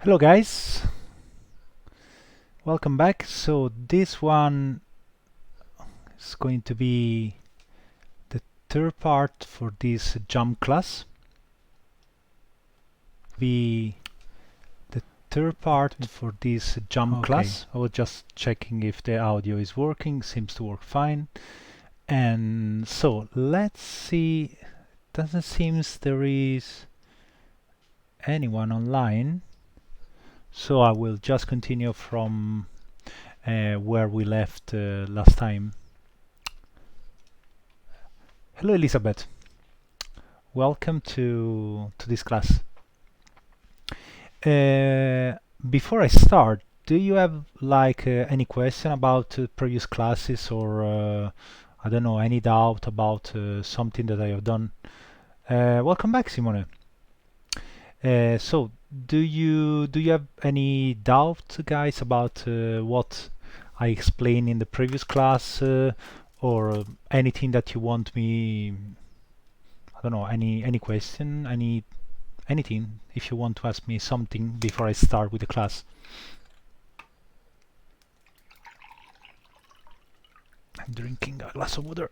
Hello guys, welcome back. So this one is going to be the third part for this jump class. The third part for this jump class. I was just checking if the audio is working, seems to work fine. And so let's see, doesn't seem there is anyone online. So I will just continue from where we left last time. Hello Elizabeth, welcome to this class. Before I start, do you have like any question about previous classes or I don't know, any doubt about something that I have done? Welcome back, Simone. So do you have any doubt, guys, about what I explained in the previous class, or anything that you want me? I don't know, any question, anything. If you want to ask me something before I start with the class. I'm drinking a glass of water.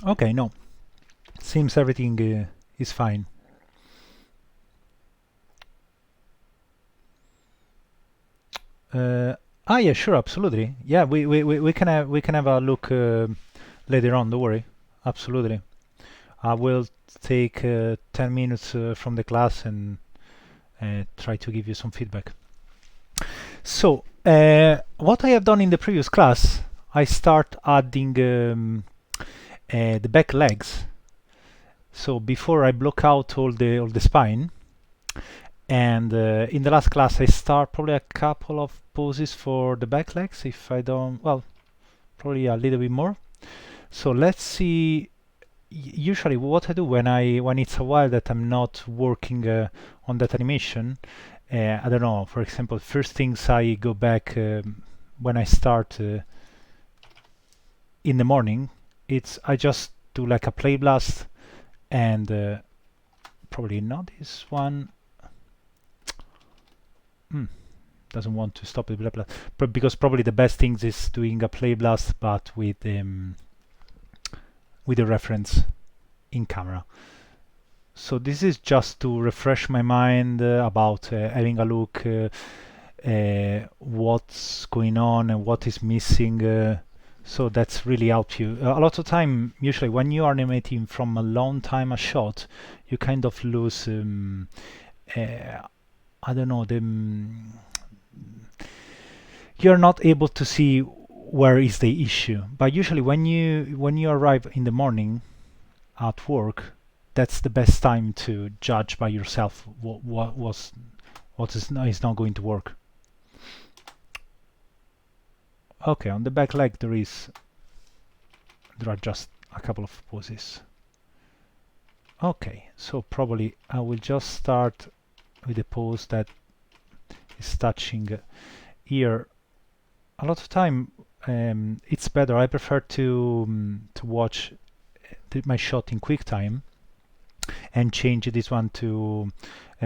Okay, no. Seems everything is fine. Yeah, sure, absolutely. Yeah, we can have a look later on. Don't worry. Absolutely. I will take 10 minutes from the class and try to give you some feedback. So, what I have done in the previous class, I start adding the back legs. So before I block out all the spine, and in the last class I start probably a couple of poses for the back legs. If I don't, well, probably a little bit more. So let's see. Usually, what I do when it's a while that I'm not working on that animation, I don't know. For example, first things I go back when I start in the morning. It's I just do like a play blast, and probably not this one. Doesn't want to stop the blah blah, but because probably the best things is doing a play blast, but with a reference in camera. So this is just to refresh my mind about having a look what's going on and what is missing. So that's really help you. A lot of time, usually when you are animating from a long time a shot, you kind of lose. I don't know. You're not able to see where is the issue. But usually when you arrive in the morning at work, that's the best time to judge by yourself what is not going to work. Okay, on the back leg there are just a couple of poses. Okay, so probably I will just start with a pose that is touching here. A lot of time it's better. I prefer to watch my shot in QuickTime and change this one to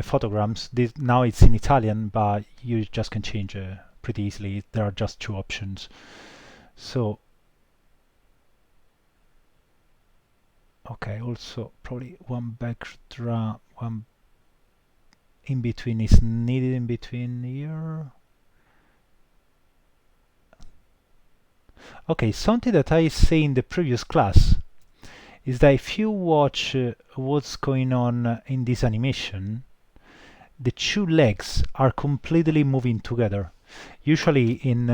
photograms. Now it's in Italian, but you just can change pretty easily. There are just two options. So, okay, also probably one backdrop, one in between is needed in between here. Okay, something that I say in the previous class is that if you watch what's going on in this animation, the two legs are completely moving together. Usually in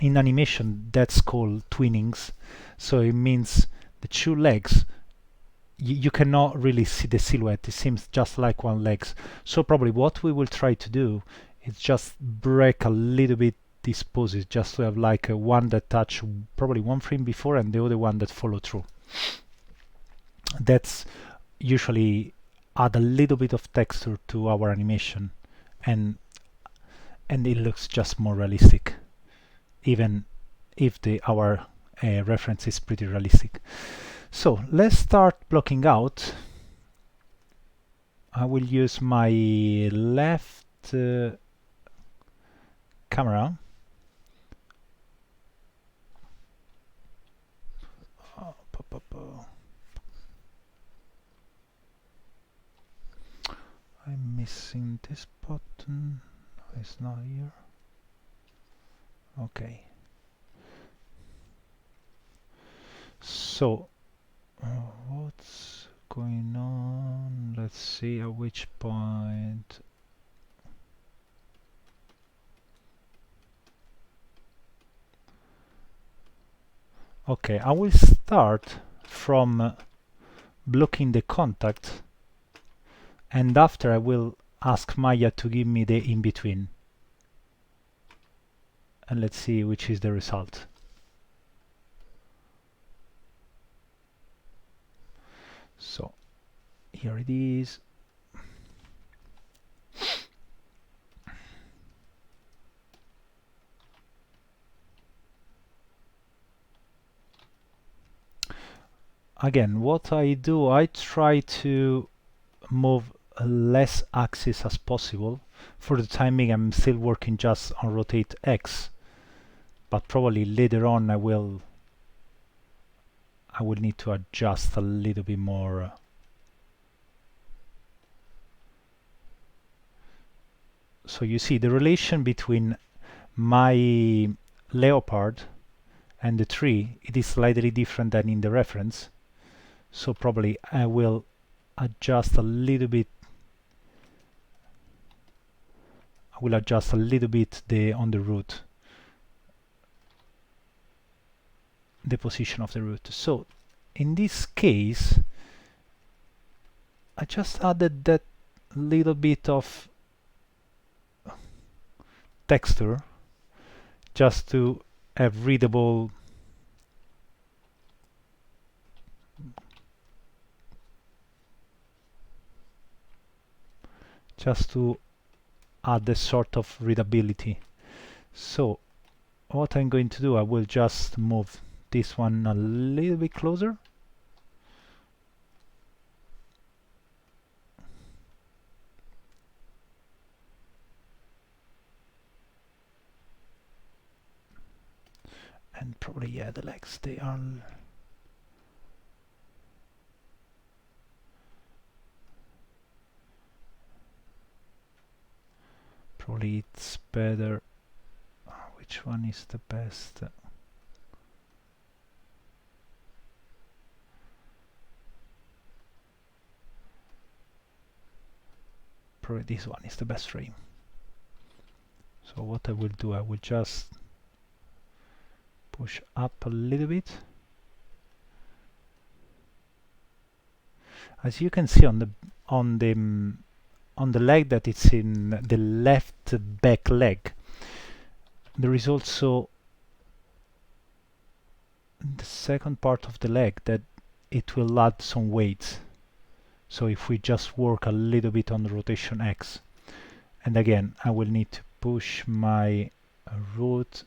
animation that's called twinnings, so it means the two legs you cannot really see the silhouette. It seems just like one legs. So probably what we will try to do is just break a little bit these poses, just to have like a one that touch probably one frame before and the other one that follow through. That's usually add a little bit of texture to our animation, and it looks just more realistic, even if our reference is pretty realistic. So let's start blocking out. I will use my left camera. I'm missing this button. It's not here. Okay. So what's going on? Let's see at which point. Okay, I will start from blocking the contact, and after I will ask Maya to give me the in-between. And let's see which is the result. So here it is. Again, what I do, I try to move less axis as possible. For the time being, I'm still working just on rotate X, but probably later on I will need to adjust a little bit more. So you see the relation between my leopard and the tree, it is slightly different than in the reference. So probably I will adjust a little bit. I will adjust a little bit on the root, the position of the root. So in this case, I just added that little bit of texture just to have readable just to add a sort of readability. So what I'm going to do, I will just move this one a little bit closer. And probably, yeah, the legs, they are probably it's better. Which one is the best? Probably this one is the best frame. So what I will do, I will just push up a little bit. As you can see on the leg that it's in the left back leg, there is also the second part of the leg that it will add some weight. So if we just work a little bit on the rotation X, and again I will need to push my root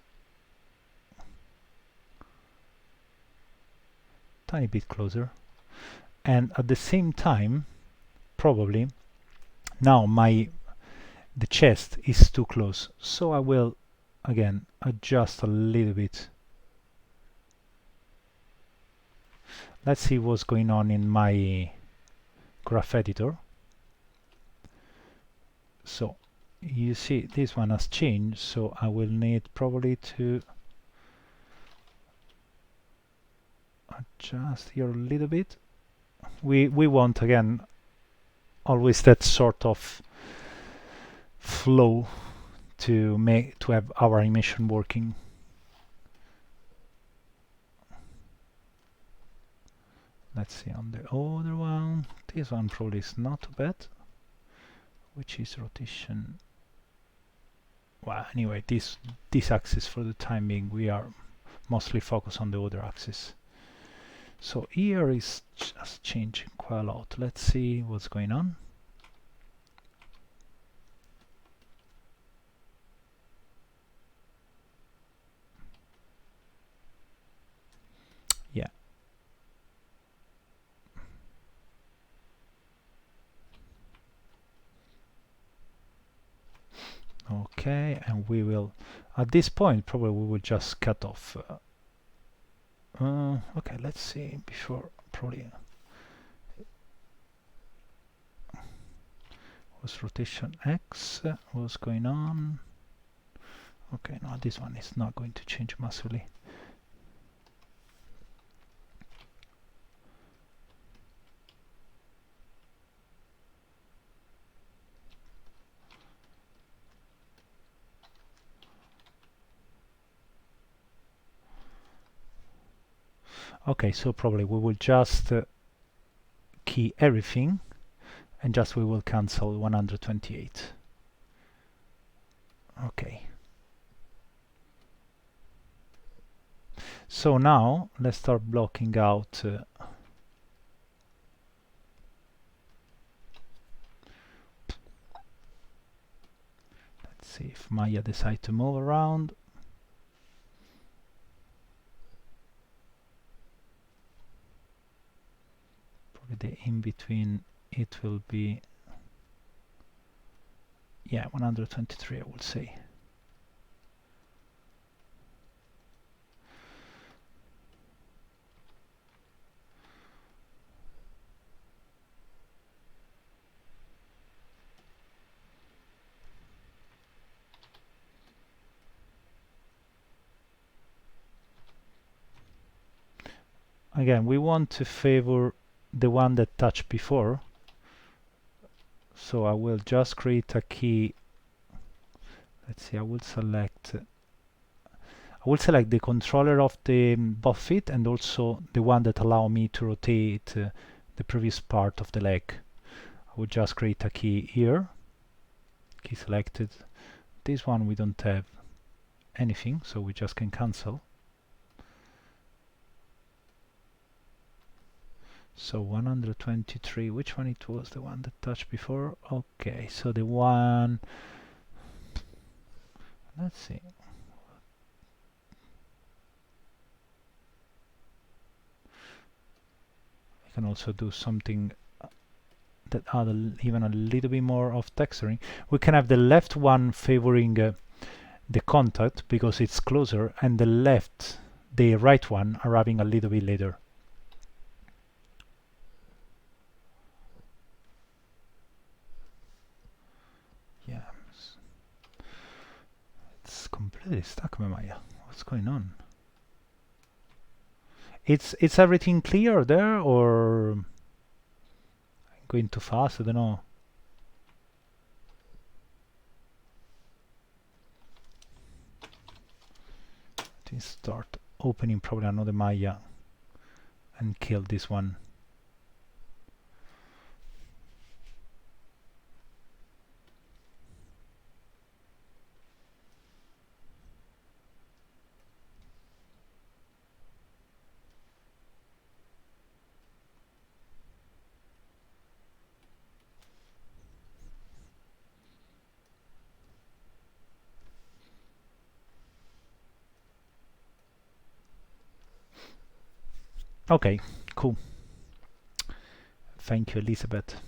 tiny bit closer, and at the same time probably now the chest is too close, so I will again adjust a little bit. Let's see what's going on in my graph editor. So you see this one has changed, so I will need probably to adjust here a little bit. We want again always that sort of flow to have our animation working. Let's see on the other one. This one probably is not too bad. Which is rotation? Well, anyway, this axis for the time being, we are mostly focused on the other axis. So here is just changing quite a lot. Let's see what's going on. and we will, at this point, probably we will just cut off. Okay, let's see, before, probably, was rotation X, what's going on? Okay, no, this one is not going to change massively. Okay, so probably we will just key everything and just we will cancel 128. Okay. So now let's start blocking out let's see if Maya decides to move around. Probably the in between it will be, yeah, 123 I would say. Again, we want to favor the one that touched before, so I will just create a key. Let's see, I will select the controller of the both feet and also the one that allow me to rotate the previous part of the leg. I will just create a key here, key selected. This one we don't have anything, so we just can cancel. So 123, which one it was? The one that touched before? Okay, so the one, let's see. I can also do something that add even a little bit more of texturing. We can have the left one favoring the contact because it's closer, and the right one arriving a little bit later. Yeah, it's completely stuck, Maya. What's going on? It's everything clear there, or I'm going too fast? I don't know. To start opening probably another Maya and kill this one. Okay, cool. Thank you, Elizabeth.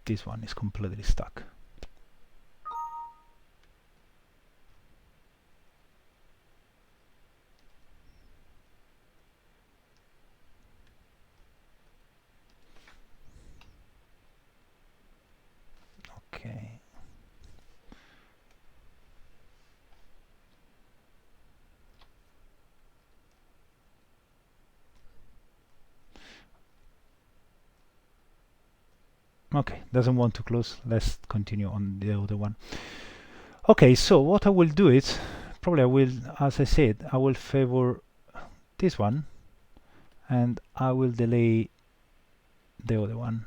This one is completely stuck. Okay. Okay, doesn't want to close. Let's continue on the other one. Okay, so what I will do is, probably I will, as I said, I will favor this one and I will delay the other one.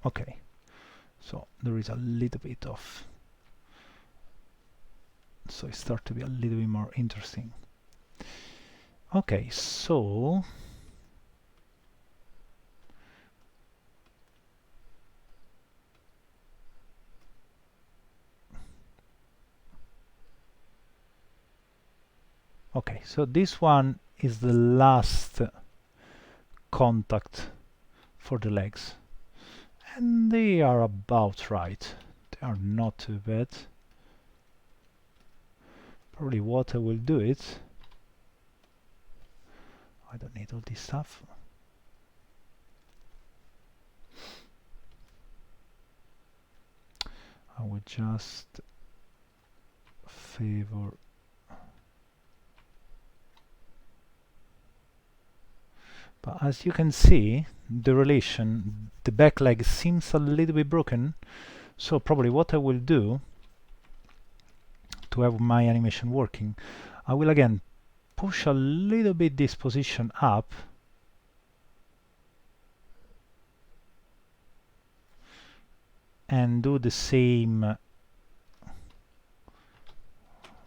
Okay, so there is a little bit of, so it starts to be a little bit more interesting. Okay, so Okay, so this one is the last contact for the legs, and they are about right. They are not too bad. Probably what I will do it, I don't need all this stuff. I will just favor but as you can see, the back leg seems a little bit broken, so probably what I will do to have my animation working, I will again push a little bit this position up and do the same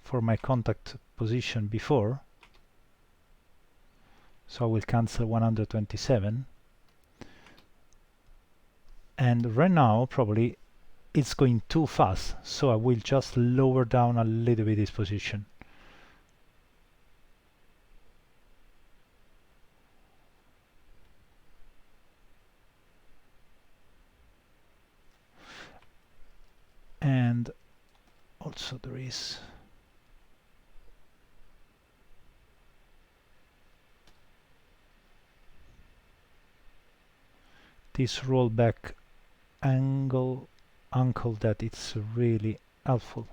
for my contact position before. So I will cancel 127, and right now probably it's going too fast, so I will just lower down a little bit this position. And also there is this rollback ankle that it's really helpful.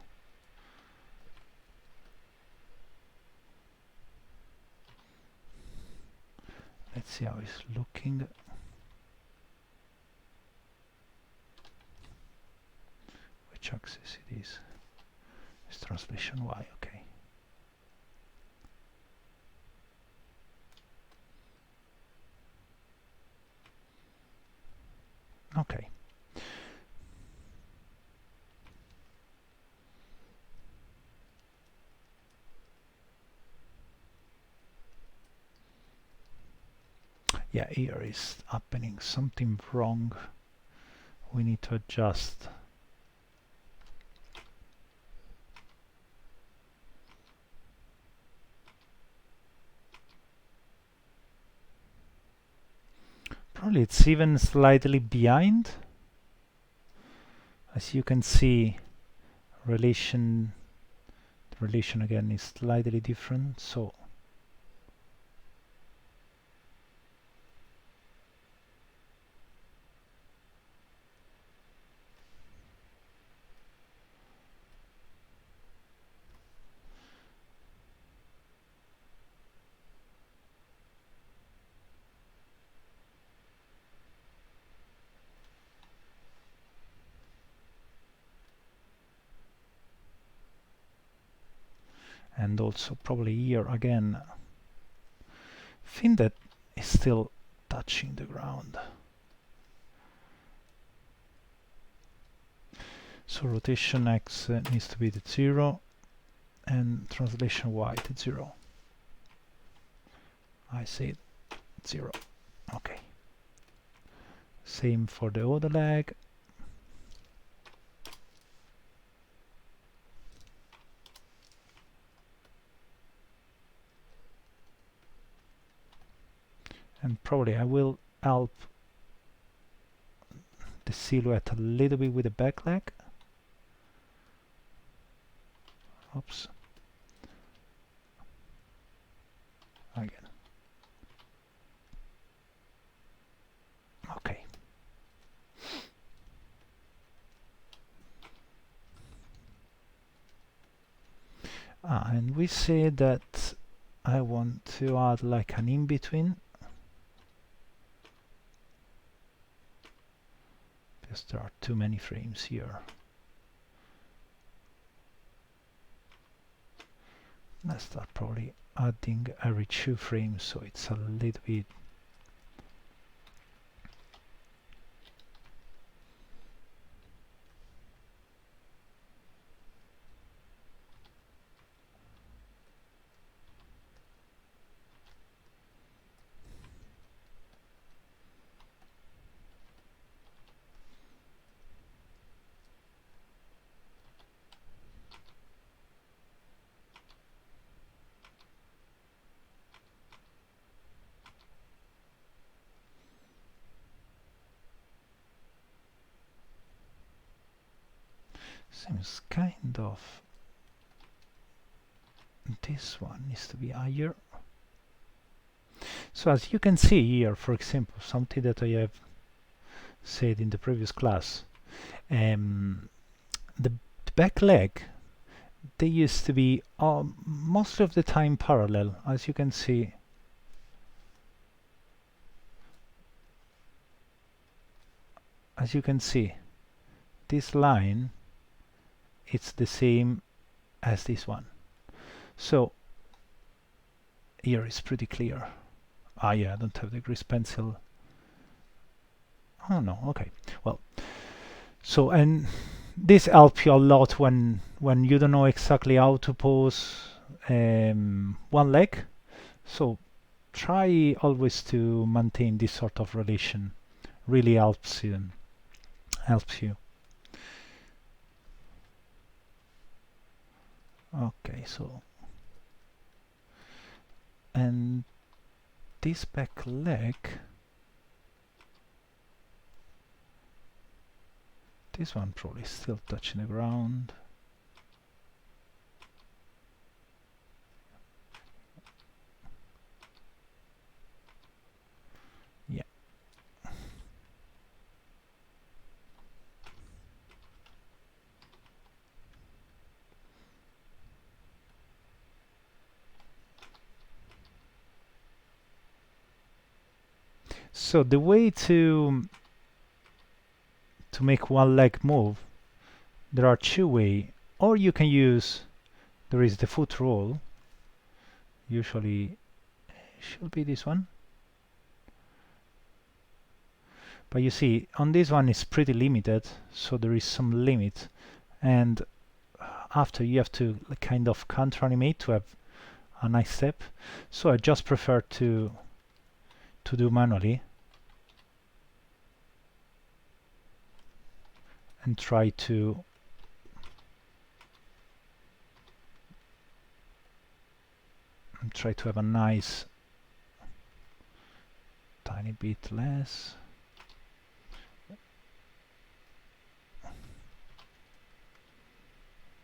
Let's see how it's looking. Which axis it is? It's translation Y, okay. Okay. Yeah, here is happening something wrong. We need to adjust. Probably it's even slightly behind. As you can see, the relation again is slightly different, so and also probably here again, fin that is still touching the ground. So rotation X needs to be at 0 and translation Y at 0. I say 0. Okay. Same for the other leg. And probably I will help the silhouette a little bit with the back leg. Oops. Again. Okay. And we say that I want to add like an in-between, because there are too many frames here. Let's start probably adding every 2 frames, so it's a little bit seems kind of, this one needs to be higher. So as you can see here, for example, something that I have said in the previous class, the back leg, they used to be most of the time parallel. As you can see, this line, it's the same as this one. So here is pretty clear. Ah, yeah, I don't have the grease pencil. Oh no, okay. Well, so, and this helps you a lot when you don't know exactly how to pose one leg. So try always to maintain this sort of relation. Really helps you. Okay, so, and this back leg, this one probably still touching the ground. Yeah. So the way to make one leg move, there are two ways. Or you can use, there is the foot roll, usually should be this one. But you see, on this one it's pretty limited, so there is some limit. And after you have to kind of counter animate to have a nice step. So I just prefer to do manually and try to have a nice tiny bit less.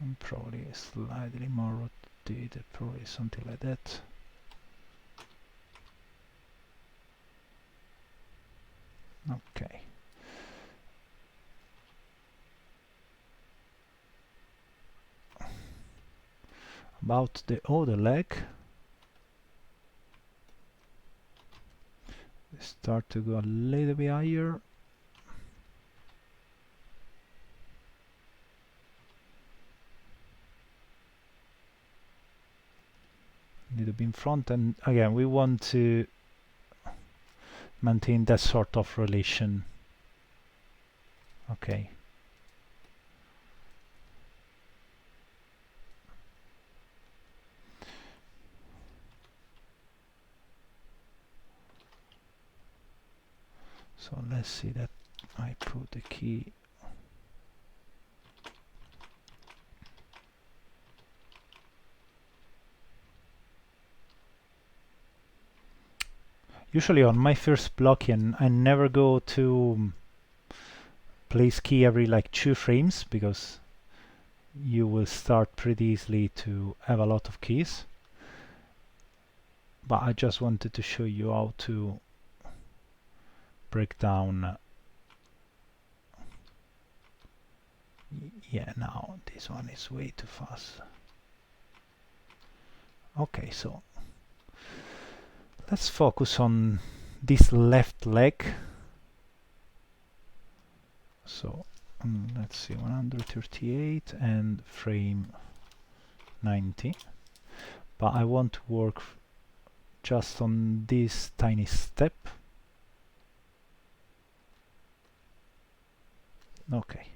And probably slightly more rotated, probably something like that. Okay. About the other leg, start to go a little bit higher. A little bit in front, and again we want to maintain that sort of relation. Okay. So let's see that I put the key. Usually on my first blocking, I never go to place key every like 2 frames, because you will start pretty easily to have a lot of keys. But I just wanted to show you how to break down. Yeah, now this one is way too fast. Okay, so let's focus on this left leg. So let's see, 138 and frame 90. But I want to work just on this tiny step. Okay,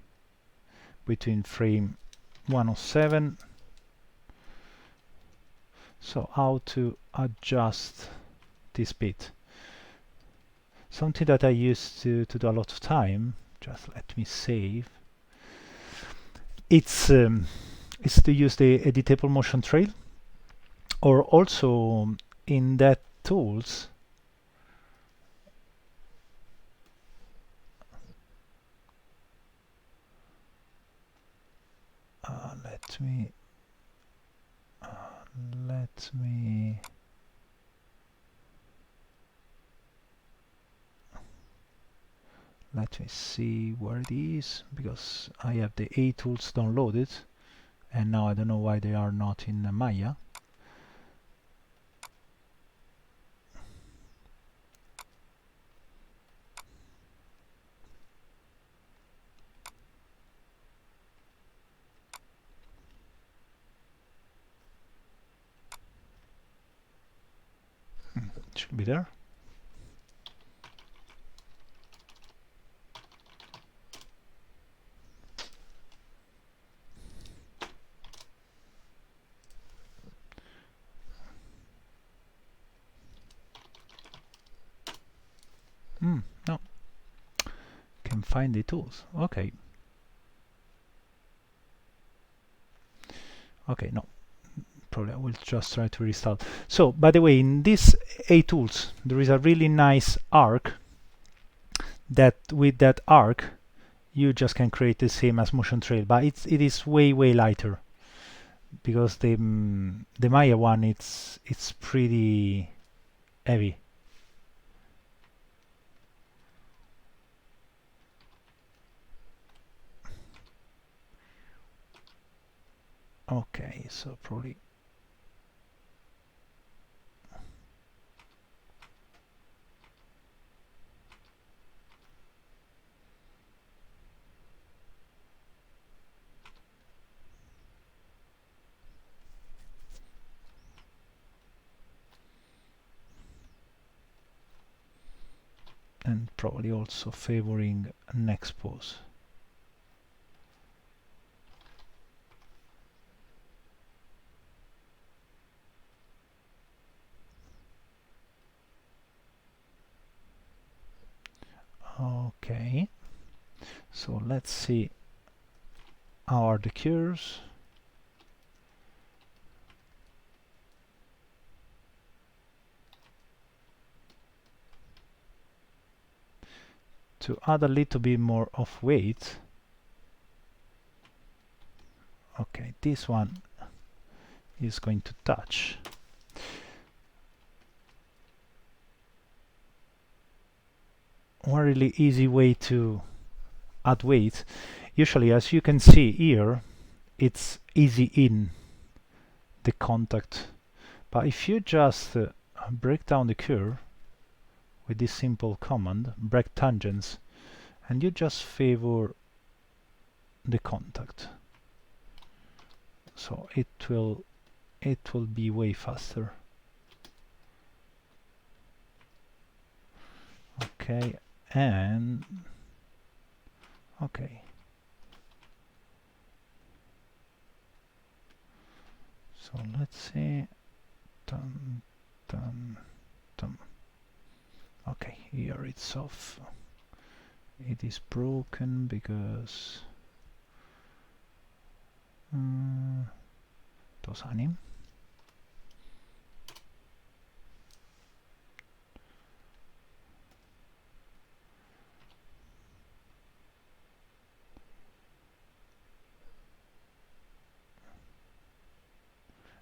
between frame 107. So how to adjust this bit? Something that I used to do a lot of time. Just let me save. It's to use the editable motion trail, or also in that tools let me see where it is, because I have the A tools downloaded and now I don't know why they are not in Maya. It should be there. No, can find the tools. Okay. Okay, no, probably I will just try to restart. So, by the way, in this A tools, there is a really nice arc that with that arc, you just can create the same as motion trail, but it is way lighter, because the Maya one it's pretty heavy. Okay, so probably and probably also favoring an expose. Okay, so let's see how are the curves. To add a little bit more of weight. Okay, this one is going to touch. One really easy way to add weight, usually as you can see here, it's easy in the contact, but if you just break down the curve with this simple command, break tangents, and you just favor the contact, so it will be way faster. Okay, and okay, so let's see. Dun, dun, dun. Okay, here it's off. It is broken because those anim.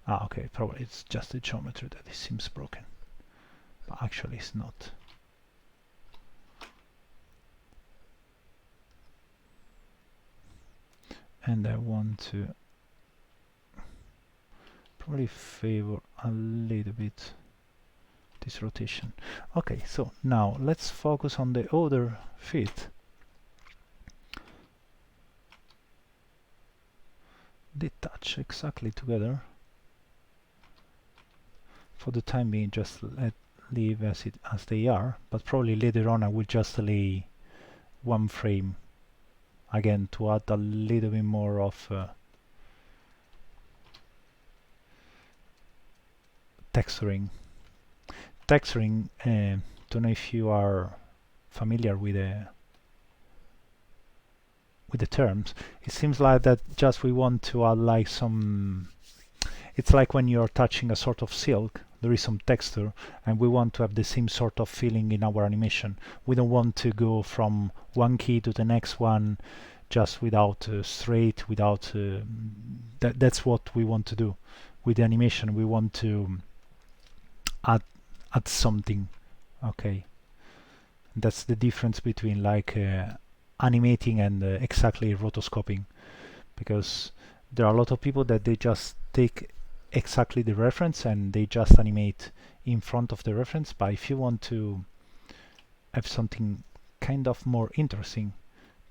Okay, probably it's just the geometry that it seems broken, but actually it's not. And I want to probably favor a little bit this rotation. Okay, so now let's focus on the other feet. They touch exactly together. For the time being, just leave as they are, but probably later on I will just lay one frame again to add a little bit more of texturing. Don't know if you are familiar with the terms. It seems like that just we want to add like some. It's like when you're touching a sort of silk, there is some texture, and we want to have the same sort of feeling in our animation. We don't want to go from one key to the next one just without straight, without that's what we want to do with the animation. We want to add something. Okay, that's the difference between like animating and exactly rotoscoping, because there are a lot of people that they just take exactly the reference and they just animate in front of the reference. But if you want to have something kind of more interesting,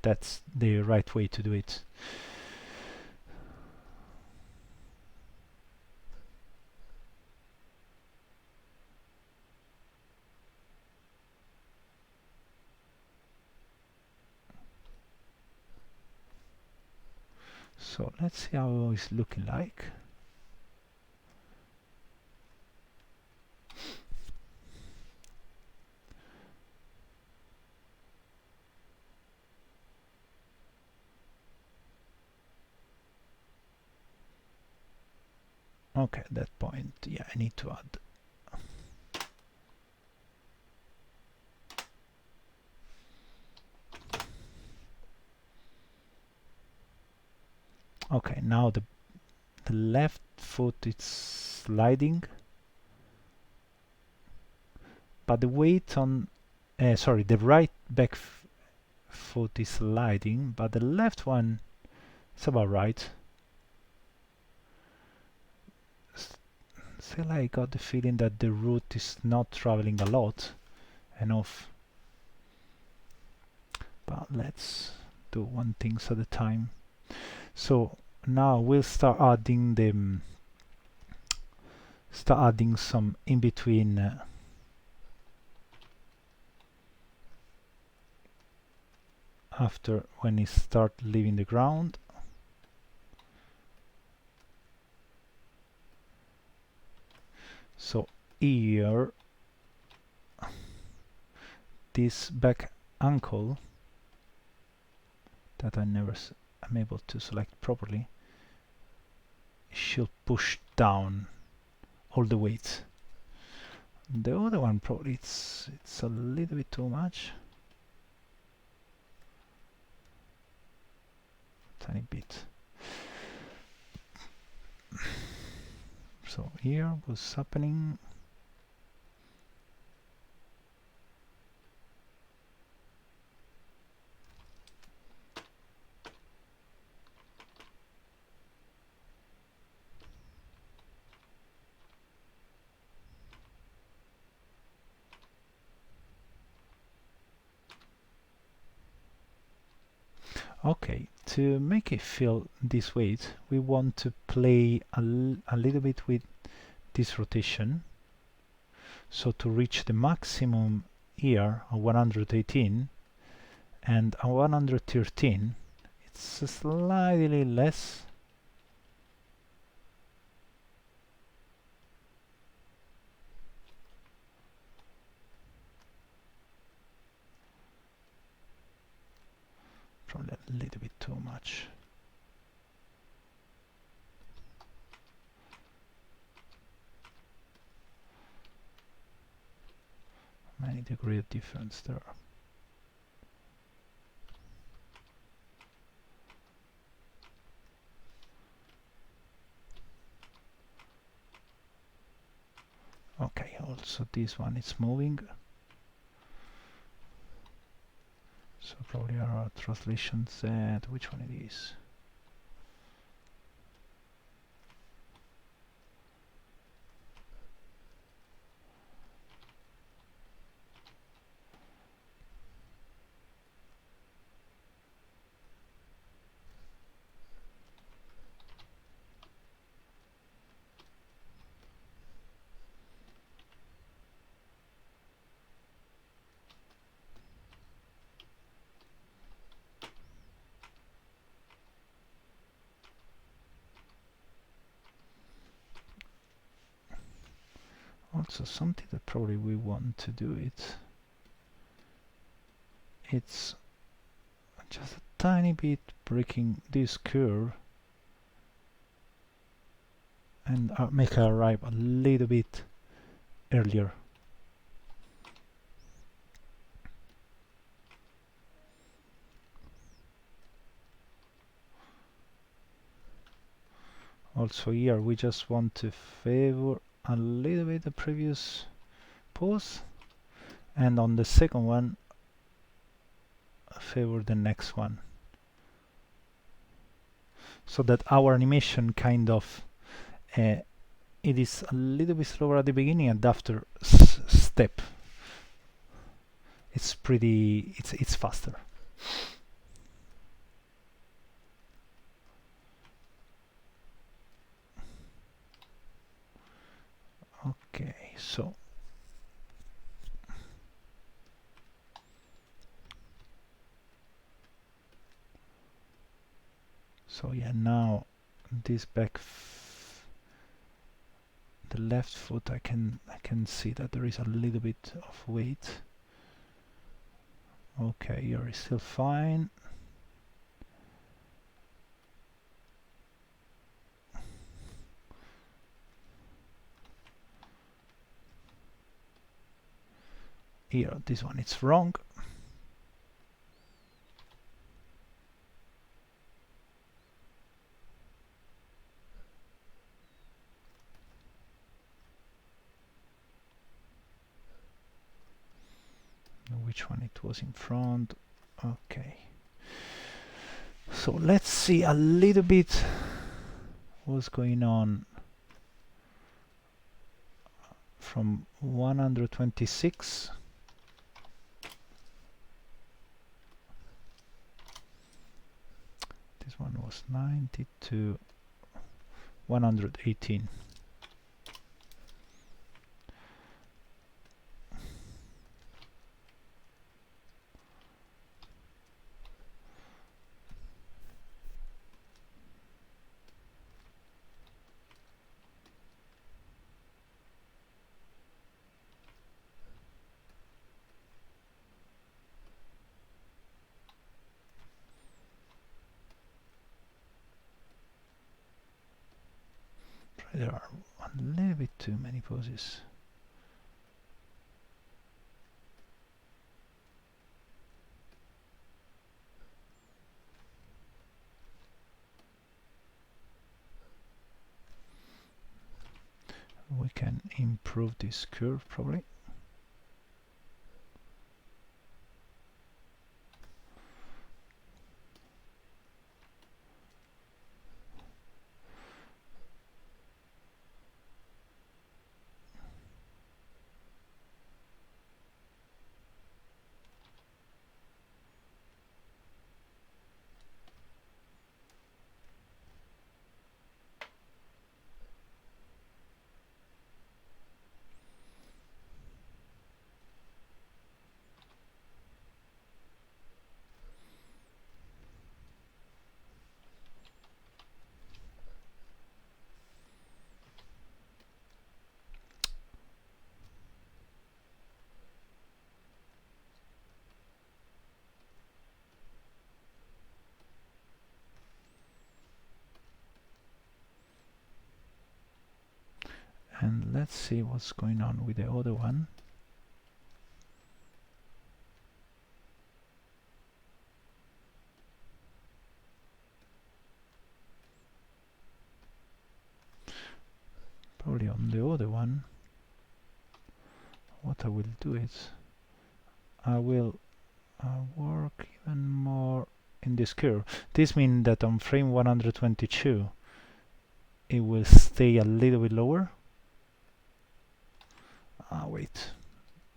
that's the right way to do it. So let's see how it's looking like. Okay, at that point, yeah, I need to add. Okay, now the left foot is sliding, but the weight on sorry, the right back foot is sliding, but the left one is about right. Still, I got the feeling that the root is not traveling a lot enough. But let's do one thing at a time. So now we'll start adding some in between after when it start leaving the ground. So here, this back ankle that I'm able to select properly should push down all the weight. The other one probably it's a little bit too much. Tiny bit. So here what's happening. Okay, to make it feel this weight, we want to play a little bit with this rotation. So to reach the maximum here of 118 and 113, it's slightly less. Probably a little bit too much. Many degree of difference there. Okay, also this one is moving. So probably our translation said which one it is. Also something that probably we want to do it's just a tiny bit breaking this curve and make her arrive a little bit earlier. Also here we just want to favor a little bit the previous pose, and on the second one favor the next one, so that our animation kind of it is a little bit slower at the beginning, and after step it's pretty, it's faster. Okay, so yeah, now this the left foot, I can see that there is a little bit of weight. Okay, you're still fine. Here, this one it's wrong. Which one it was in front? Okay. So let's see a little bit what's going on from 126. This one was 90 to 118. There are a little bit too many poses. We can improve this curve probably. And let's see what's going on with the other one. Probably on the other one, what I will do is I will work even more in this curve. This means that on frame 122 it will stay a little bit lower. Wait,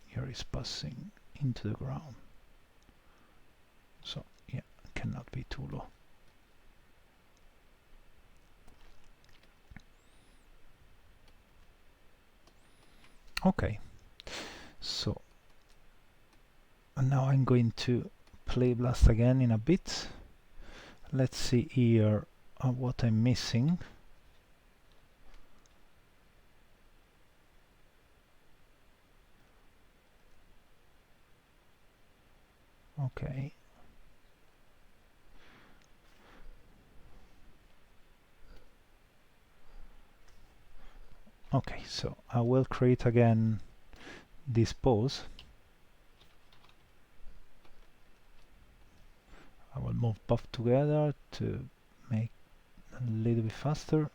here is passing into the ground, so yeah, cannot be too low. Okay, so now I'm going to play Blast again in a bit. Let's see here what I'm missing. Okay. Okay, so I will create again this pose. I will move both together to make a little bit faster.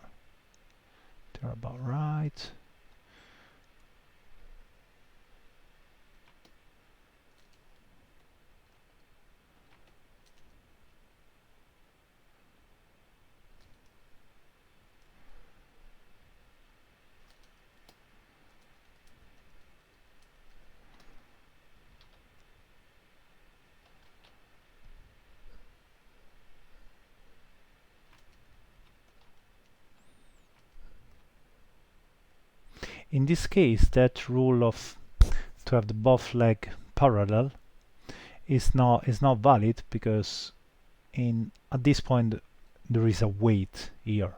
You're about right. In this case, that rule of to have the both leg parallel is not valid, because at this point there is a weight here,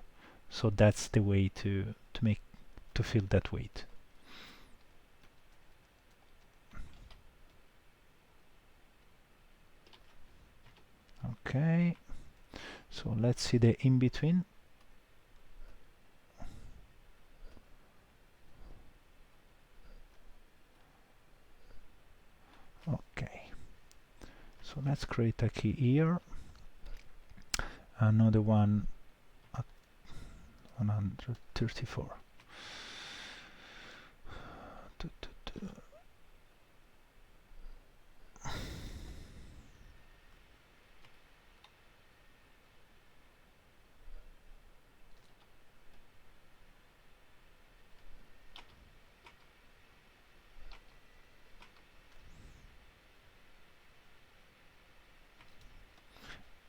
so that's the way to feel that weight. Okay, so let's see the in between. Okay, so let's create a key here, another one at 134.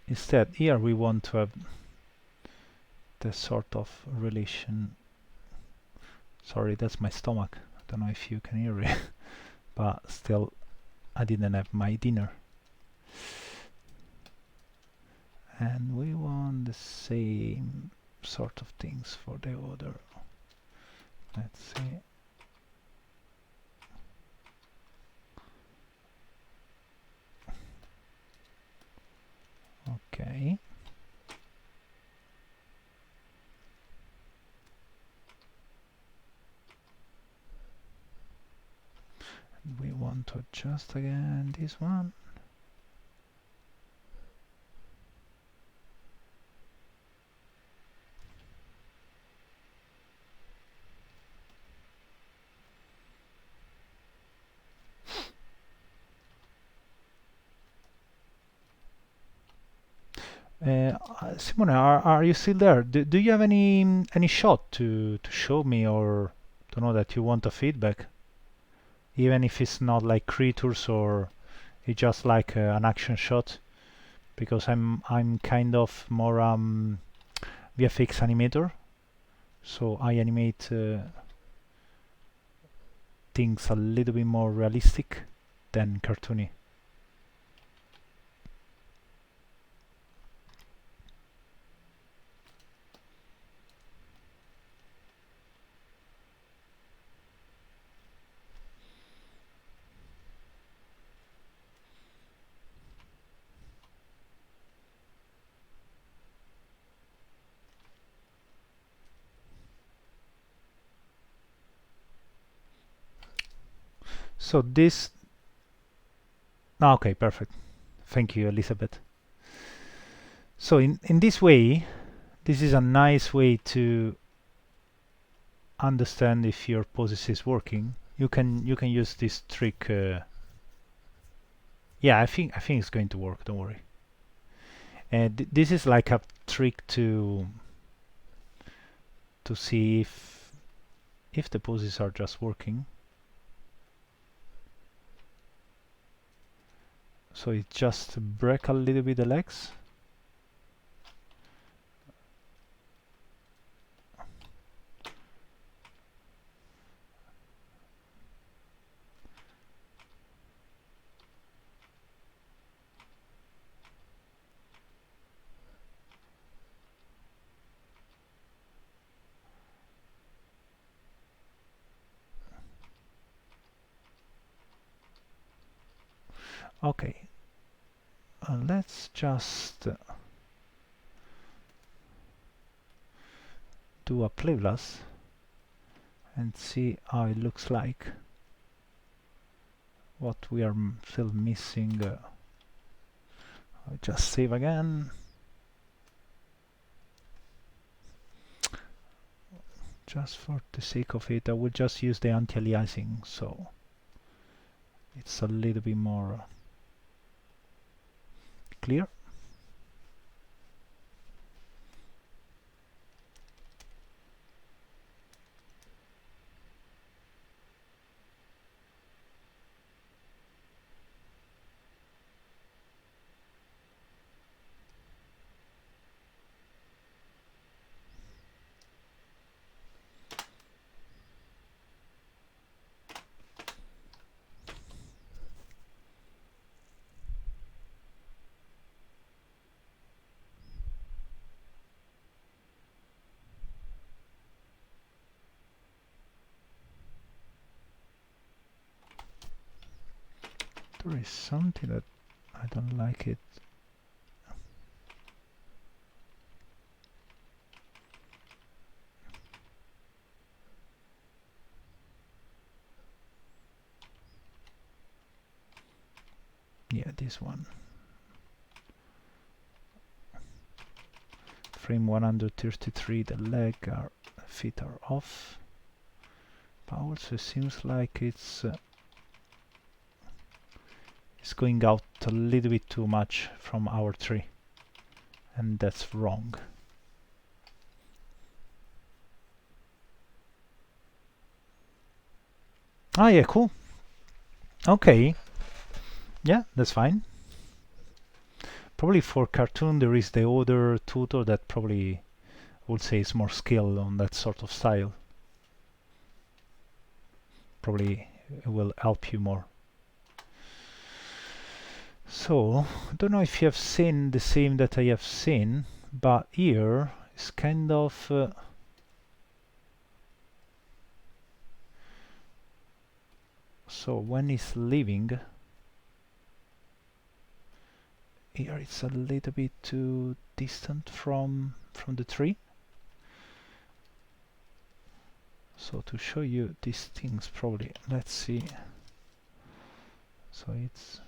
Instead, here we want to have the sort of relation. Sorry, that's my stomach. I don't know if you can hear it, but still, I didn't have my dinner. And we want the same sort of things for the other. Let's see. Okay. We want to adjust again this one. Simone, are you still there? Do you have any shot to show me, or to know that you want a feedback, even if it's not like creatures or it's just like an action shot? Because I'm kind of more VFX animator, so I animate things a little bit more realistic than cartoony. So this, okay, perfect. Thank you, Elizabeth. So in this way, this is a nice way to understand if your poses is working. You can use this trick. Yeah, I think it's going to work. Don't worry. And this is like a trick to see if the poses are just working. So it just break a little bit the legs. Okay, let's just do a playblast and see how it looks like. What we are still missing. I'll just save again. just for the sake of it, I will just use the anti-aliasing, so it's a little bit more clear. There is something that I don't like it. Yeah, this one. Frame 133, the leg are feet are off. But also seems like it's going out a little bit too much from our tree, and that's wrong. Ah, yeah, cool. Okay. Yeah, that's fine. Probably for cartoon there is the other tutor that probably would say is more skilled on that sort of style. Probably it will help you more. So, I don't know if you have seen the same that I have seen, but here is kind of so when he's leaving, here it's a little bit too distant from the tree. So to show you these things, probably let's see. So it's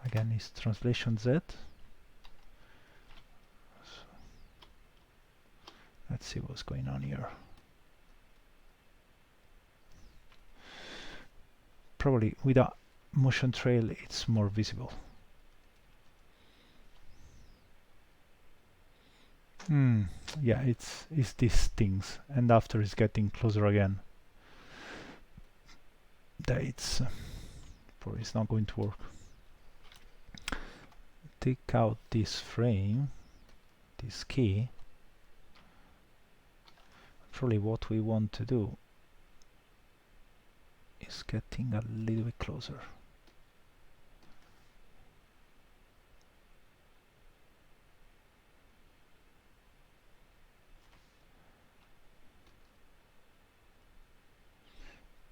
again is translation Z. So let's see what's going on here. Probably with a motion trail it's more visible. Yeah, it's these things, and after it's getting closer again, that it's probably it's not going to work. Take out this frame, this key. Probably what we want to do is getting a little bit closer.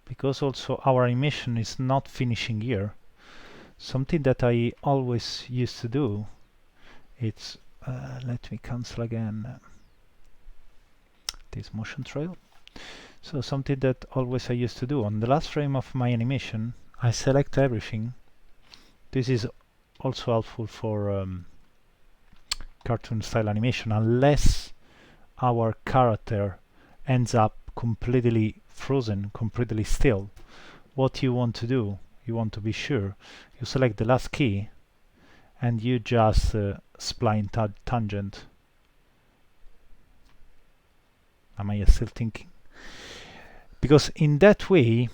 Because also our animation is not finishing here. Something that I always used to do, it's let me cancel again this motion trail. So something that always I used to do on the last frame of my animation, I select everything. This is also helpful for cartoon style animation, unless our character ends up completely frozen, completely still. What you want to do, you want to be sure, you select the last key and you just spline tangent. Am I still thinking? Because in that way,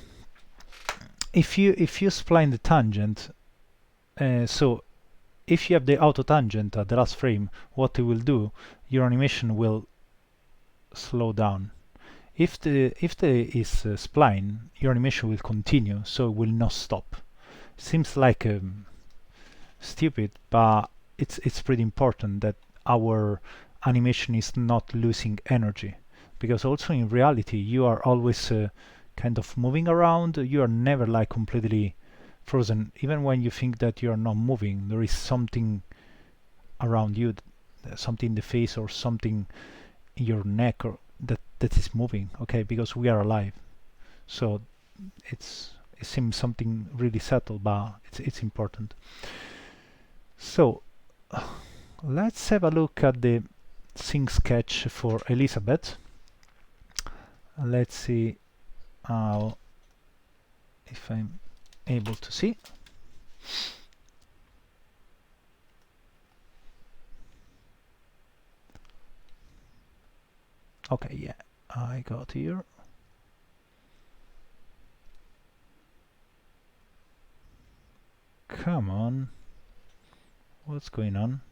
if you spline the tangent, so if you have the auto tangent at the last frame, what it will do, your animation will slow down. If there is spline, your animation will continue, so it will not stop. Seems like stupid, but it's pretty important that our animation is not losing energy, because also in reality you are always kind of moving around. You are never like completely frozen. Even when you think that you are not moving, there is something around you, something in the face or something in your neck or that is moving, okay, because we are alive. So it seems something really subtle, but it's important. So let's have a look at the sync sketch for Elizabeth. Let's see how, if I'm able to see. Okay, yeah, I got here. Come on. What's going on?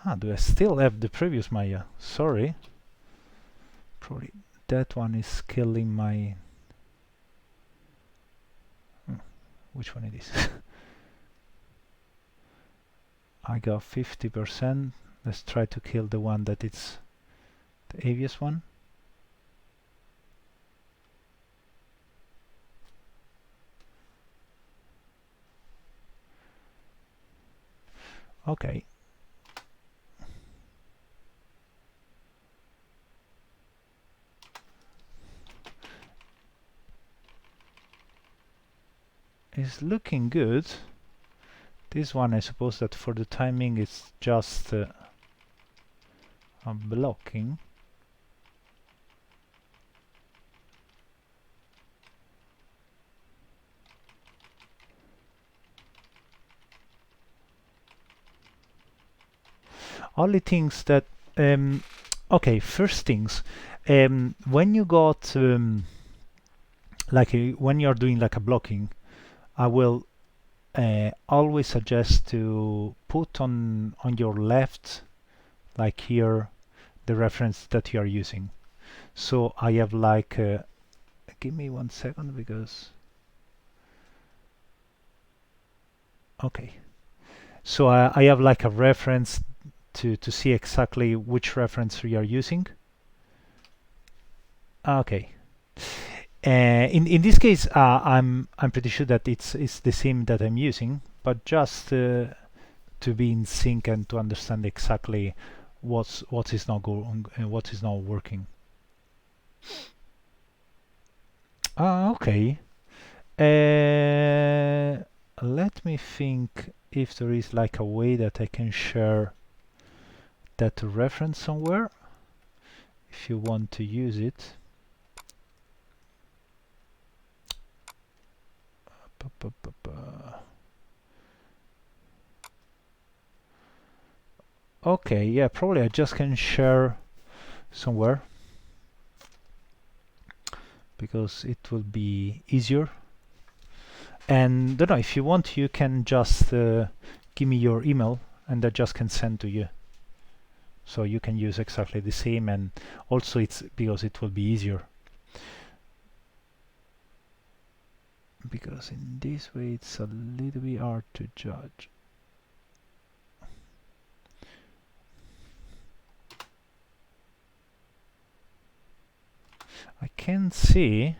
Ah, do I still have the previous Maya? Sorry. Probably that one is killing my... which one it is? I got 50%. Let's try to kill the one that it's the obvious one. Okay. It's looking good. This one, I suppose that for the timing it's just blocking. Only things that okay, first things, when you got when you're doing like a blocking, I will always suggest to put on your left, like here, the reference that you are using. So I have like give me 1 second because okay, so I have like a reference to see exactly which reference we are using. Okay. In this case, I'm pretty sure that it's the same that I'm using, but just to be in sync and to understand exactly what is not going and what is not working. Okay. Let me think if there is like a way that I can share that reference somewhere if you want to use it. Okay, yeah, probably I just can share somewhere because it will be easier. And don't know, if you want, you can just give me your email and I just can send to you. So you can use exactly the same, and also it's because it will be easier. Because in this way it's a little bit hard to judge. I can see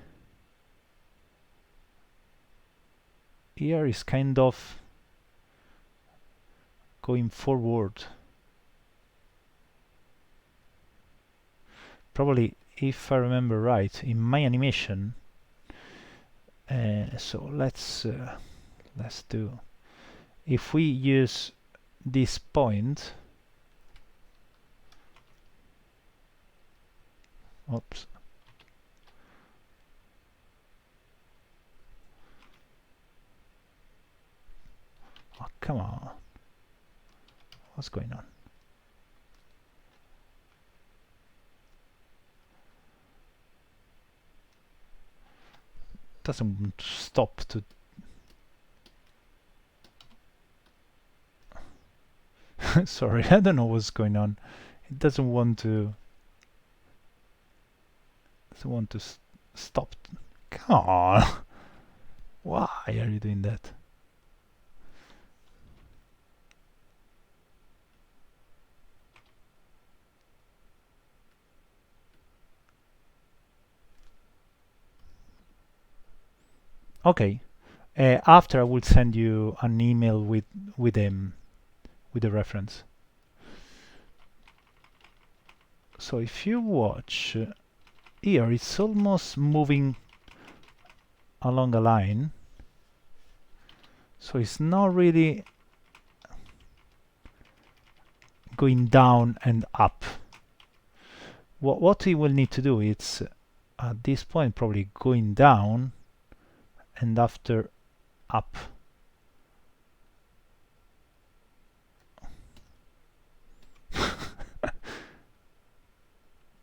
here is kind of going forward. Probably, if I remember right, in my animation. So let's do. If we use this point, oops. Oh, come on. What's going on? Doesn't stop to... Sorry, I don't know what's going on. It doesn't want to... stop. Come on. Why are you doing that? Okay. After I will send you an email with the reference. So if you watch here, it's almost moving along a line. So it's not really going down and up. What we will need to do is at this point probably going down and after up.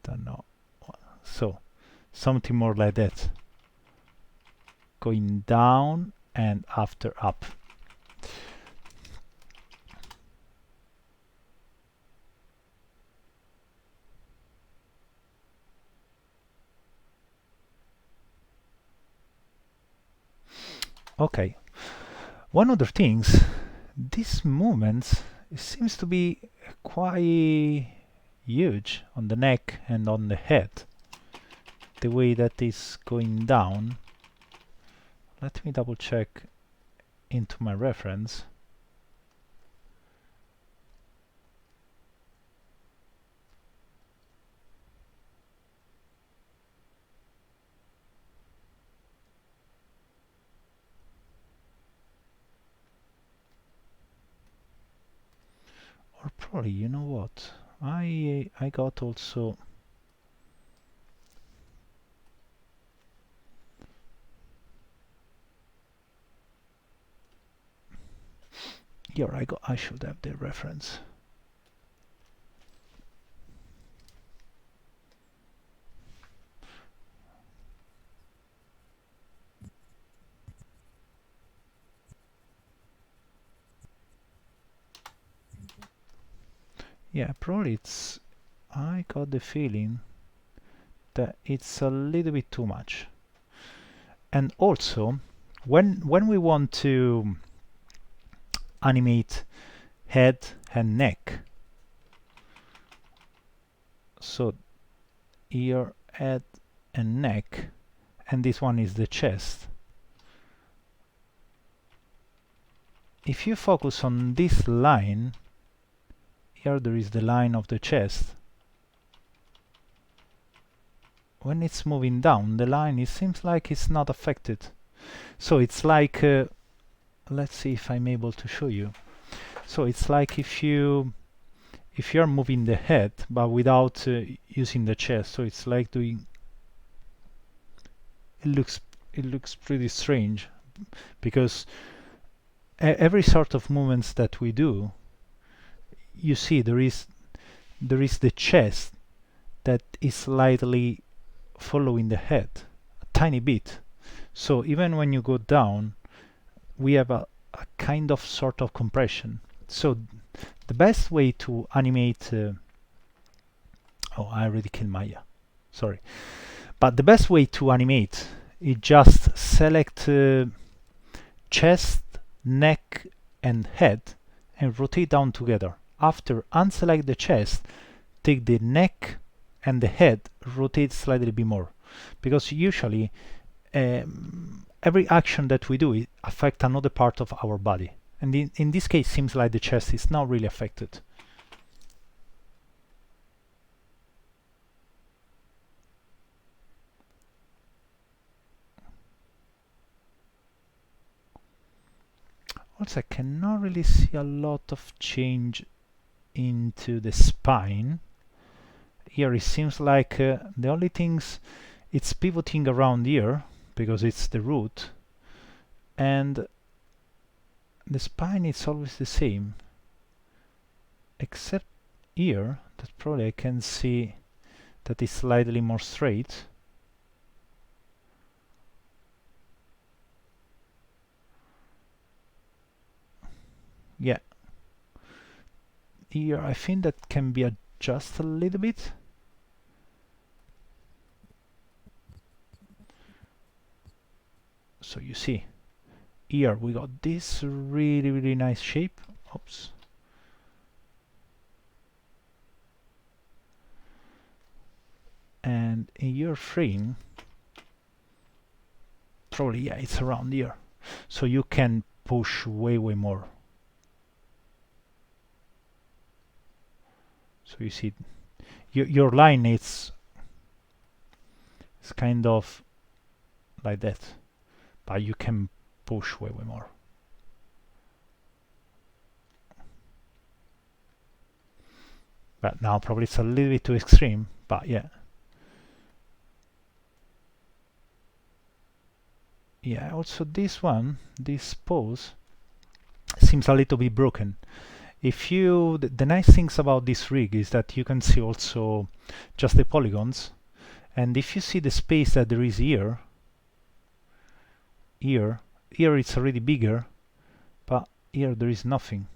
Don't know. So something more like that. Going down and after up. Okay. One other things, these movements seems to be quite huge on the neck and on the head. The way that is going down. Let me double check into my reference. Or probably, you know what? I got also here I should have the reference. Yeah, probably it's I got the feeling that it's a little bit too much. And also when we want to animate head and neck, so ear, head and neck, and this one is the chest. If you focus on this line, here there is the line of the chest. When it's moving down the line, it seems like it's not affected. So it's like, let's see if I'm able to show you. So it's like if you're moving the head but without using the chest, so it's like doing. It looks pretty strange because every sort of movements that we do, you see there is the chest that is slightly following the head a tiny bit. So even when you go down, we have a kind of sort of compression. So the best way to animate oh, I already killed Maya, sorry. But the best way to animate is just select chest, neck and head and rotate down together. After unselect the chest, take the neck and the head, rotate slightly bit more, because usually every action that we do affects another part of our body, and in this case seems like the chest is not really affected. Also, I cannot really see a lot of change into the spine. Here it seems like the only things it's pivoting around here because it's the root, and the spine is always the same except here that probably I can see that it's slightly more straight. Yeah, here I think that can be adjusted a little bit. So you see here we got this really nice shape. Oops. And in your frame probably, yeah, it's around here, so you can push way more. So you see your line it's kind of like that, but you can push way more. But now probably it's a little bit too extreme, but yeah. Yeah, also this one, this pose, seems a little bit broken. If you, the nice things about this rig is that you can see also just the polygons, and if you see the space that there is here, here it's already bigger, but here there is nothing.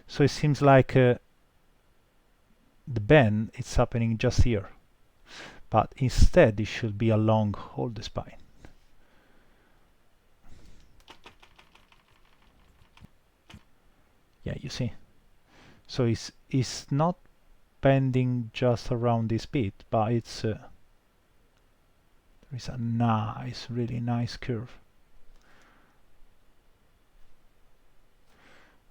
So it seems like the bend is happening just here, but instead it should be along all the spine. Yeah, you see. So it's not bending just around this bit, but it's there is a nice, really nice curve.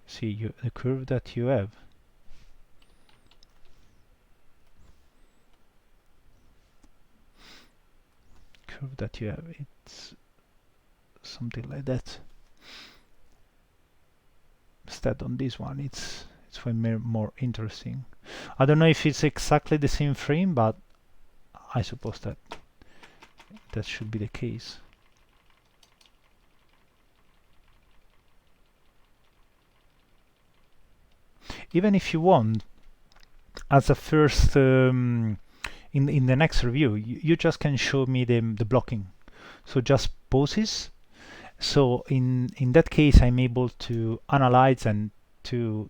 See the curve that you have. Curve that you have, it's something like that. Instead on this one, it's way more interesting. I don't know if it's exactly the same frame, but I suppose that should be the case. Even if you want, as a first, in the next review, you just can show me the blocking. So just poses. So in that case, I'm able to analyze and to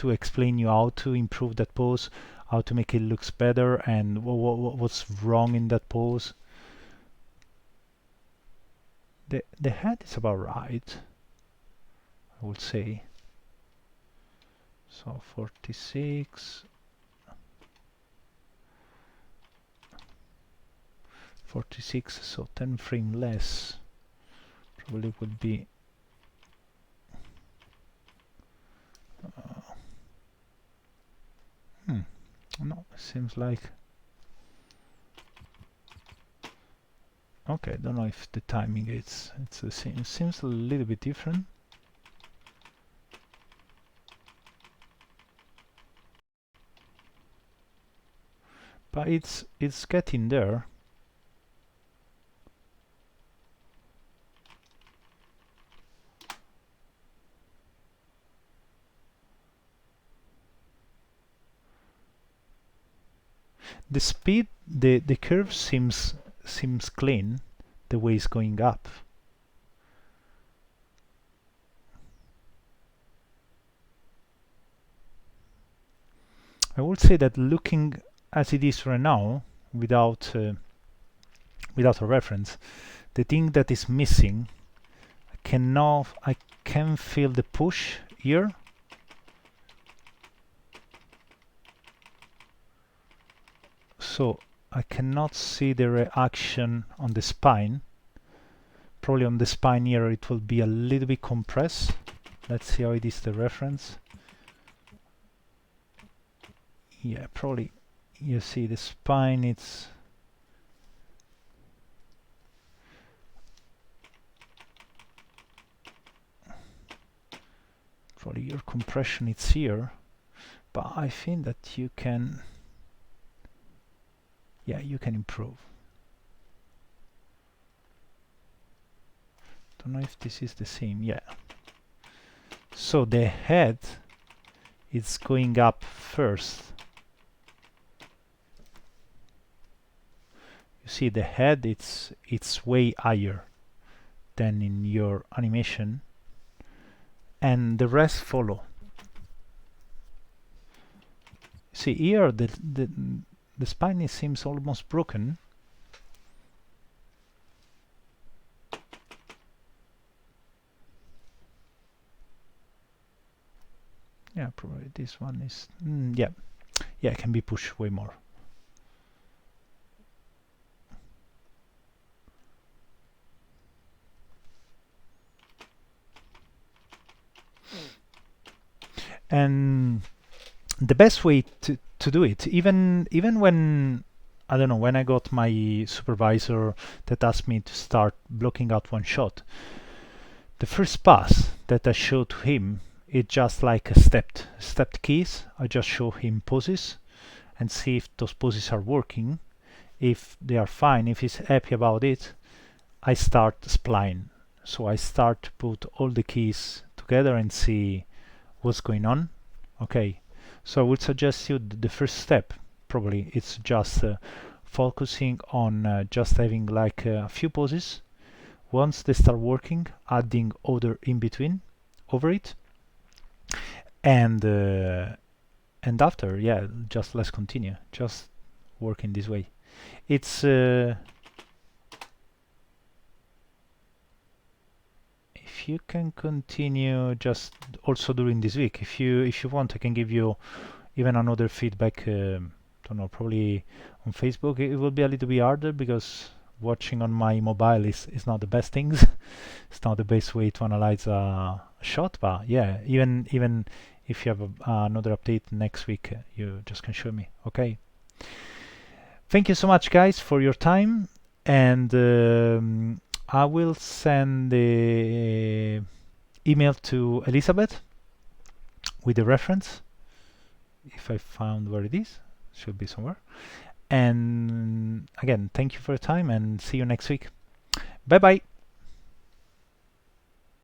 explain you how to improve that pose, how to make it looks better, and what's wrong in that pose. The head is about right, I would say. So 46, 46, so 10 frame less probably would be no, it seems like okay, don't know if the timing it's the same. It seems a little bit different. But it's getting there. The speed, the curve seems clean the way it's going up. I would say that looking as it is right now, without a reference, the thing that is missing, I can feel the push here. So I cannot see the reaction on the spine. Probably on the spine here it will be a little bit compressed. Let's see how it is the reference. Yeah, probably you see the spine, it's probably your compression it's here, but I think that you can, yeah, you can improve. Don't know if this is the same. Yeah. So the head is going up first. You see the head, it's way higher than in your animation, and the rest follow. See here the spine seems almost broken. Yeah, probably this one is yeah, it can be pushed way more. And the best way to do it, even when I don't know, when I got my supervisor that asked me to start blocking out one shot, the first pass that I showed to him, it's just like a stepped keys. I just show him poses. and see if those poses are working. If they are fine, if he's happy about it, I start spline. So I start to put all the keys together and see what's going on. Okay, so I would suggest you the first step, probably it's just focusing on just having like a few poses. Once they start working, adding other in between over it, and after, yeah, just let's continue, just working this way. It's if you can continue just also during this week, if you want, I can give you even another feedback. Don't know, probably on Facebook. It will be a little bit harder because watching on my mobile is not the best things. It's not the best way to analyze a shot, but yeah, even if you have another update next week, you just can show me. Okay. Thank you so much, guys, for your time, and I will send the email to Elizabeth with the reference. If I found where it is, should be somewhere. And again, thank you for your time, and see you next week. Bye bye.